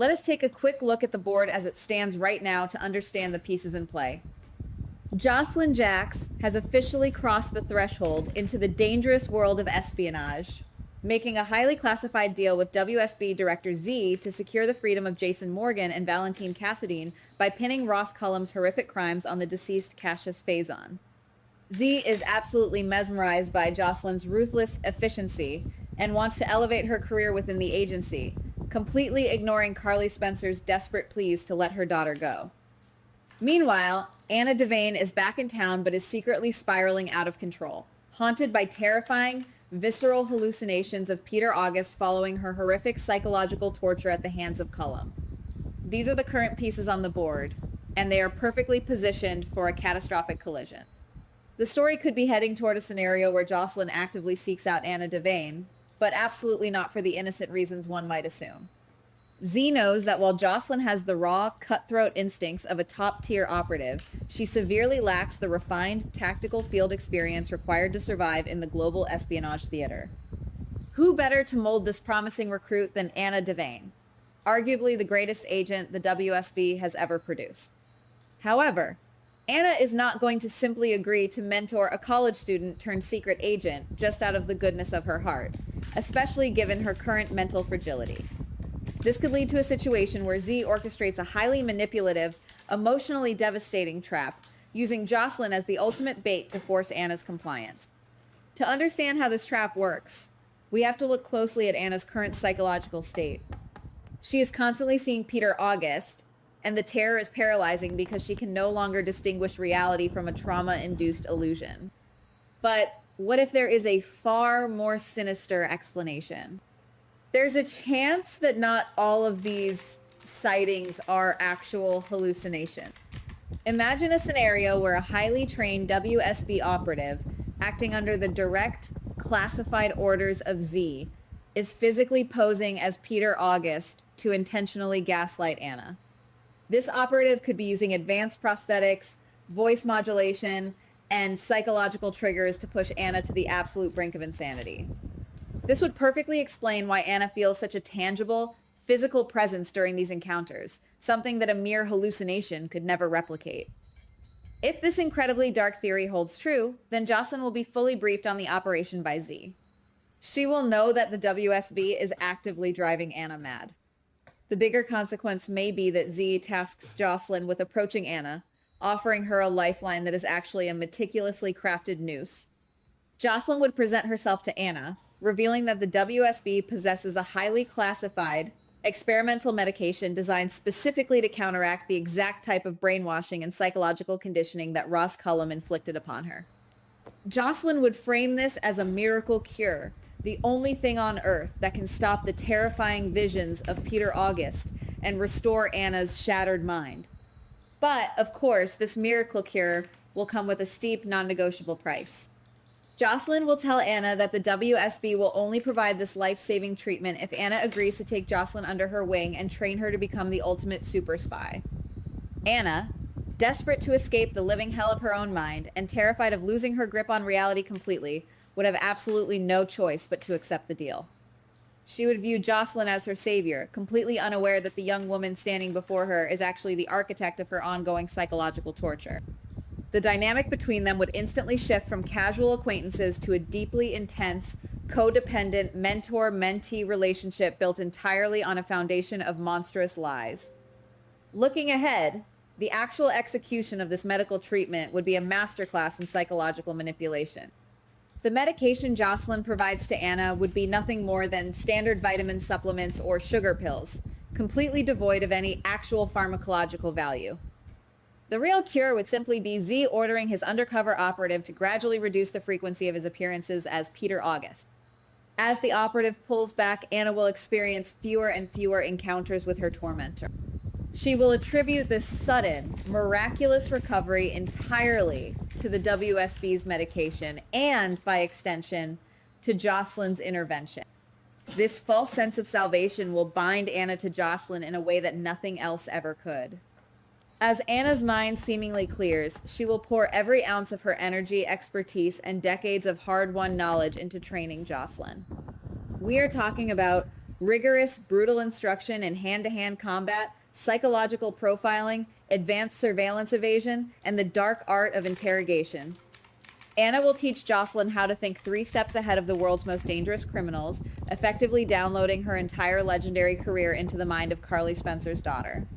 let us take a quick look at the board as it stands right now to understand the pieces in play. Jocelyn Jax has officially crossed the threshold into the dangerous world of espionage, making a highly classified deal with WSB Director Z to secure the freedom of Jason Morgan and Valentine Cassadine by pinning Ross Cullum's horrific crimes on the deceased Cassius Faison. Z is absolutely mesmerized by Jocelyn's ruthless efficiency and wants to elevate her career within the agency, completely ignoring Carly Spencer's desperate pleas to let her daughter go. Meanwhile, Anna Devane is back in town but is secretly spiraling out of control, haunted by terrifying, visceral hallucinations of Peter August following her horrific psychological torture at the hands of Cullum. These are the current pieces on the board, and they are perfectly positioned for a catastrophic collision. The story could be heading toward a scenario where Jocelyn actively seeks out Anna Devane, but absolutely not for the innocent reasons one might assume. Z knows that while Jocelyn has the raw, cutthroat instincts of a top-tier operative, she severely lacks the refined, tactical field experience required to survive in the global espionage theater. Who better to mold this promising recruit than Anna Devane, arguably the greatest agent the WSB has ever produced? However, Anna is not going to simply agree to mentor a college student turned secret agent just out of the goodness of her heart, especially given her current mental fragility. This could lead to a situation where Z orchestrates a highly manipulative, emotionally devastating trap, using Jocelyn as the ultimate bait to force Anna's compliance. To understand how this trap works, we have to look closely at Anna's current psychological state. She is constantly seeing Peter August, and the terror is paralyzing because she can no longer distinguish reality from a trauma-induced illusion. But what if there is a far more sinister explanation? There's a chance that not all of these sightings are actual hallucinations. Imagine a scenario where a highly trained WSB operative, acting under the direct, classified orders of Z, is physically posing as Peter August to intentionally gaslight Anna. This operative could be using advanced prosthetics, voice modulation, and psychological triggers to push Anna to the absolute brink of insanity. This would perfectly explain why Anna feels such a tangible, physical presence during these encounters, something that a mere hallucination could never replicate. If this incredibly dark theory holds true, then Jocelyn will be fully briefed on the operation by Z. She will know that the WSB is actively driving Anna mad. The bigger consequence may be that Z tasks Jocelyn with approaching Anna, offering her a lifeline that is actually a meticulously crafted noose. Jocelyn would present herself to Anna, revealing that the WSB possesses a highly classified, experimental medication designed specifically to counteract the exact type of brainwashing and psychological conditioning that Ross Cullum inflicted upon her. Jocelyn would frame this as a miracle cure, the only thing on Earth that can stop the terrifying visions of Peter August and restore Anna's shattered mind. But, of course, this miracle cure will come with a steep, non-negotiable price. Jocelyn will tell Anna that the WSB will only provide this life-saving treatment if Anna agrees to take Jocelyn under her wing and train her to become the ultimate super spy. Anna, desperate to escape the living hell of her own mind and terrified of losing her grip on reality completely, would have absolutely no choice but to accept the deal. She would view Jocelyn as her savior, completely unaware that the young woman standing before her is actually the architect of her ongoing psychological torture. The dynamic between them would instantly shift from casual acquaintances to a deeply intense, codependent mentor-mentee relationship built entirely on a foundation of monstrous lies. Looking ahead, the actual execution of this medical treatment would be a masterclass in psychological manipulation. The medication Jocelyn provides to Anna would be nothing more than standard vitamin supplements or sugar pills, completely devoid of any actual pharmacological value. The real cure would simply be Z ordering his undercover operative to gradually reduce the frequency of his appearances as Peter August. As the operative pulls back, Anna will experience fewer and fewer encounters with her tormentor. She will attribute this sudden, miraculous recovery entirely to the WSB's medication and, by extension, to Jocelyn's intervention. This false sense of salvation will bind Anna to Jocelyn in a way that nothing else ever could. As Anna's mind seemingly clears, she will pour every ounce of her energy, expertise, and decades of hard-won knowledge into training Jocelyn. We are talking about rigorous, brutal instruction in hand-to-hand combat, psychological profiling, advanced surveillance evasion, and the dark art of interrogation. Anna will teach Jocelyn how to think 3 steps ahead of the world's most dangerous criminals, effectively downloading her entire legendary career into the mind of Carly Spencer's daughter.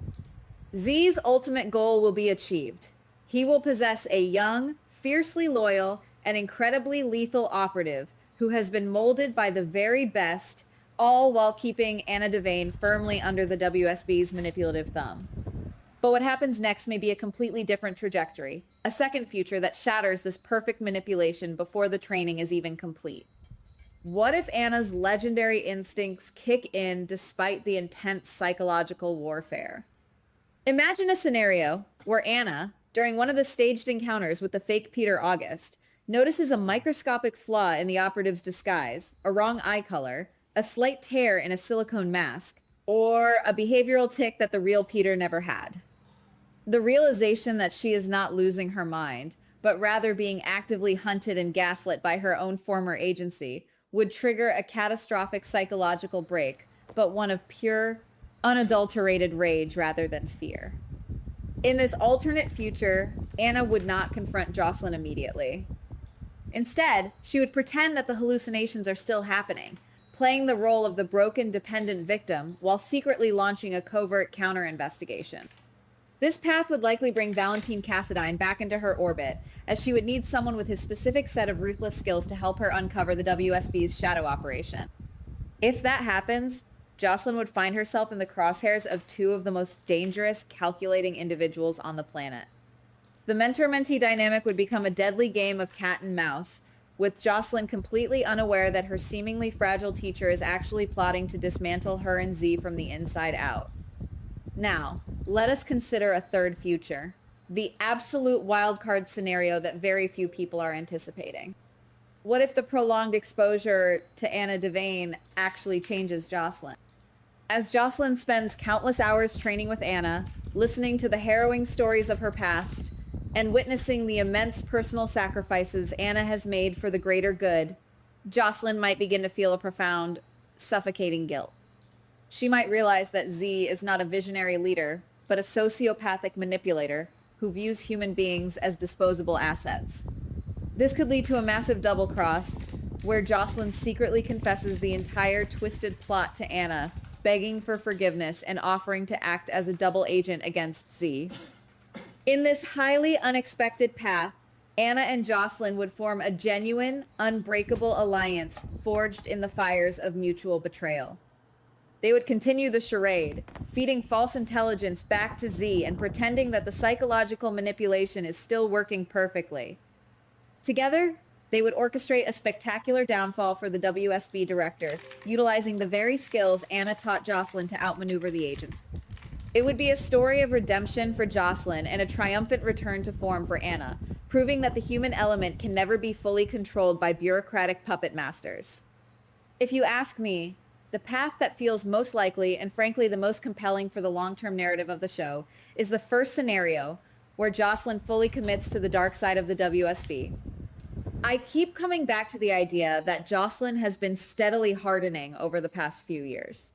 Z's ultimate goal will be achieved. He will possess a young, fiercely loyal, and incredibly lethal operative who has been molded by the very best, all while keeping Anna Devane firmly under the WSB's manipulative thumb. But what happens next may be a completely different trajectory, a second future that shatters this perfect manipulation before the training is even complete. What if Anna's legendary instincts kick in despite the intense psychological warfare? Imagine a scenario where Anna, during one of the staged encounters with the fake Peter August, notices a microscopic flaw in the operative's disguise, a wrong eye color, a slight tear in a silicone mask, or a behavioral tic that the real Peter never had. The realization that she is not losing her mind, but rather being actively hunted and gaslit by her own former agency, would trigger a catastrophic psychological break, but one of pure, unadulterated rage rather than fear. In this alternate future, Anna would not confront Jocelyn immediately. Instead, she would pretend that the hallucinations are still happening, playing the role of the broken, dependent victim while secretly launching a covert counter-investigation. This path would likely bring Valentine Cassadine back into her orbit, as she would need someone with his specific set of ruthless skills to help her uncover the WSB's shadow operation. If that happens, Jocelyn would find herself in the crosshairs of 2 of the most dangerous, calculating individuals on the planet. The mentor-mentee dynamic would become a deadly game of cat and mouse, with Jocelyn completely unaware that her seemingly fragile teacher is actually plotting to dismantle her and Z from the inside out. Now, let us consider a third future, the absolute wildcard scenario that very few people are anticipating. What if the prolonged exposure to Anna Devane actually changes Jocelyn? As Jocelyn spends countless hours training with Anna, listening to the harrowing stories of her past, and witnessing the immense personal sacrifices Anna has made for the greater good, Jocelyn might begin to feel a profound, suffocating guilt. She might realize that Z is not a visionary leader, but a sociopathic manipulator who views human beings as disposable assets. This could lead to a massive double cross, where Jocelyn secretly confesses the entire twisted plot to Anna, begging for forgiveness and offering to act as a double agent against Z. In this highly unexpected path, Anna and Jocelyn would form a genuine, unbreakable alliance forged in the fires of mutual betrayal. They would continue the charade, feeding false intelligence back to Z and pretending that the psychological manipulation is still working perfectly. Together, they would orchestrate a spectacular downfall for the WSB director, utilizing the very skills Anna taught Jocelyn to outmaneuver the agents. It would be a story of redemption for Jocelyn and a triumphant return to form for Anna, proving that the human element can never be fully controlled by bureaucratic puppet masters. If you ask me, the path that feels most likely and frankly the most compelling for the long-term narrative of the show is the first scenario, where Jocelyn fully commits to the dark side of the WSB. I keep coming back to the idea that Jocelyn has been steadily hardening over the past few years.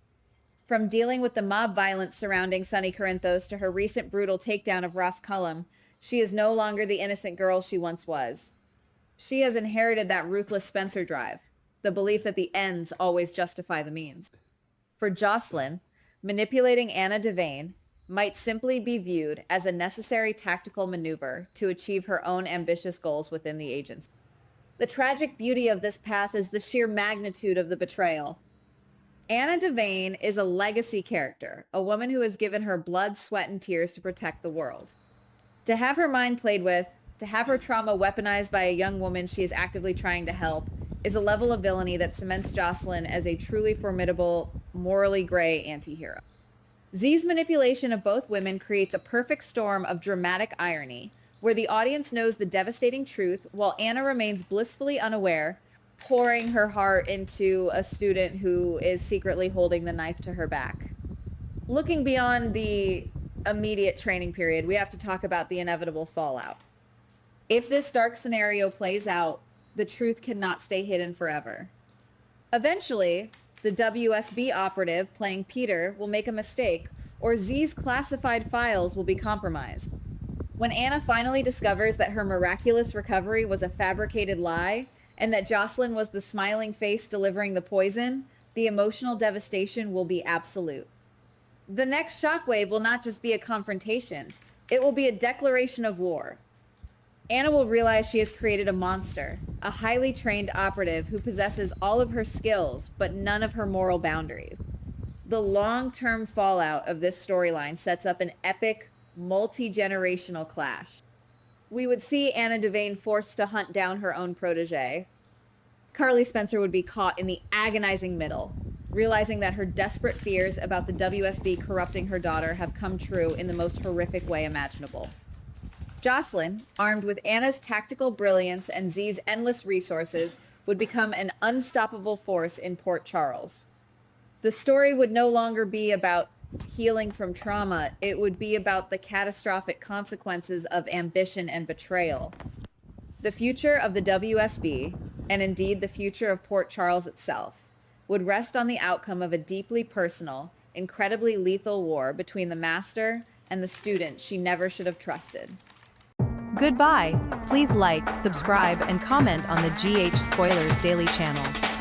From dealing with the mob violence surrounding Sunny Corinthos to her recent brutal takedown of Ross Cullum, she is no longer the innocent girl she once was. She has inherited that ruthless Spencer drive, the belief that the ends always justify the means. For Jocelyn, manipulating Anna Devane might simply be viewed as a necessary tactical maneuver to achieve her own ambitious goals within the agency. The tragic beauty of this path is the sheer magnitude of the betrayal. Anna Devane is a legacy character, a woman who has given her blood, sweat, and tears to protect the world. To have her mind played with, to have her trauma weaponized by a young woman she is actively trying to help, is a level of villainy that cements Jocelyn as a truly formidable, morally gray anti-hero. Z's manipulation of both women creates a perfect storm of dramatic irony, where the audience knows the devastating truth while Anna remains blissfully unaware, pouring her heart into a student who is secretly holding the knife to her back. Looking beyond the immediate training period, we have to talk about the inevitable fallout. If this dark scenario plays out, the truth cannot stay hidden forever. Eventually, The WSB operative playing Peter will make a mistake, or Z's classified files will be compromised. When Anna finally discovers that her miraculous recovery was a fabricated lie, and that Jocelyn was the smiling face delivering the poison, the emotional devastation will be absolute. The next shockwave will not just be a confrontation, it will be a declaration of war. Anna will realize she has created a monster, a highly trained operative who possesses all of her skills, but none of her moral boundaries. The long-term fallout of this storyline sets up an epic, multi-generational clash. We would see Anna Devane forced to hunt down her own protege. Carly Spencer would be caught in the agonizing middle, realizing that her desperate fears about the WSB corrupting her daughter have come true in the most horrific way imaginable. Jocelyn, armed with Anna's tactical brilliance and Z's endless resources, would become an unstoppable force in Port Charles. The story would no longer be about healing from trauma, it would be about the catastrophic consequences of ambition and betrayal. The future of the WSB, and indeed the future of Port Charles itself, would rest on the outcome of a deeply personal, incredibly lethal war between the master and the student she never should have trusted. Goodbye. Please like, subscribe, and comment on the GH Spoilers Daily channel.